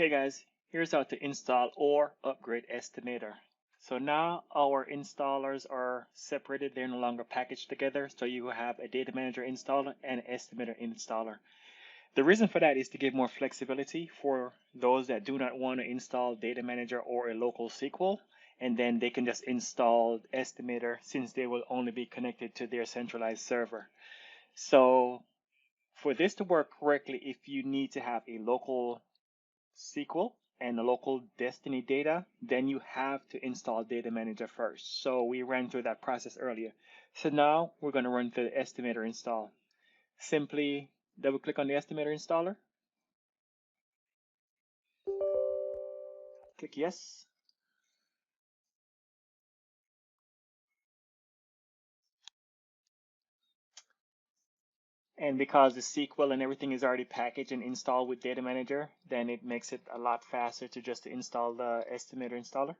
Hey guys, here's how to install or upgrade Estimator. So now our installers are separated, they're no longer packaged together, so you have a data manager installer and an Estimator installer. The reason for that is to give more flexibility for those that do not want to install data manager or a local SQL, and then they can just install Estimator since they will only be connected to their centralized server. So for this to work correctly, if you need to have a local SQL and a local Destiny data, then you have to install Data Manager first. So we ran through that process earlier. So now we're going to run through the Estimator install. Simply double click on the Estimator installer, click yes, and because the SQL and everything is already packaged and installed with Data Manager, then it makes it a lot faster to just install the Estimator installer.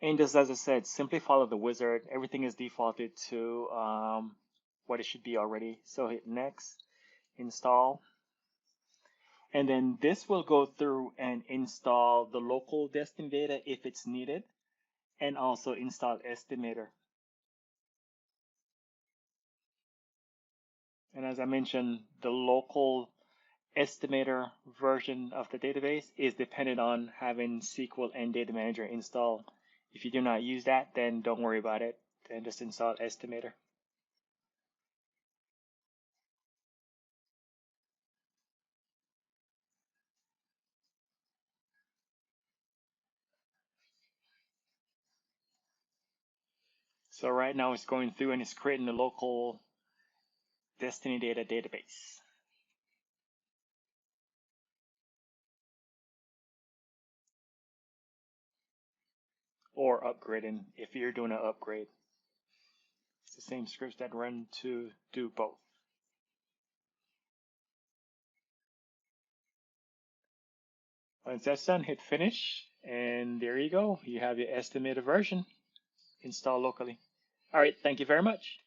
And just as I said, simply follow the wizard. Everything is defaulted to what it should be already. So hit next, install, and then this will go through and install the local Destiny data if it's needed, and also install Estimator. And as I mentioned, the local Estimator version of the database is dependent on having SQL and Data Manager installed. If you do not use that, then don't worry about it. Then just install Estimator. So right now it's going through and it's creating the local Destiny data database. Or upgrading if you're doing an upgrade. It's the same scripts that run to do both. Once that's done, hit finish, and there you go. You have your estimated version installed locally. All right, thank you very much.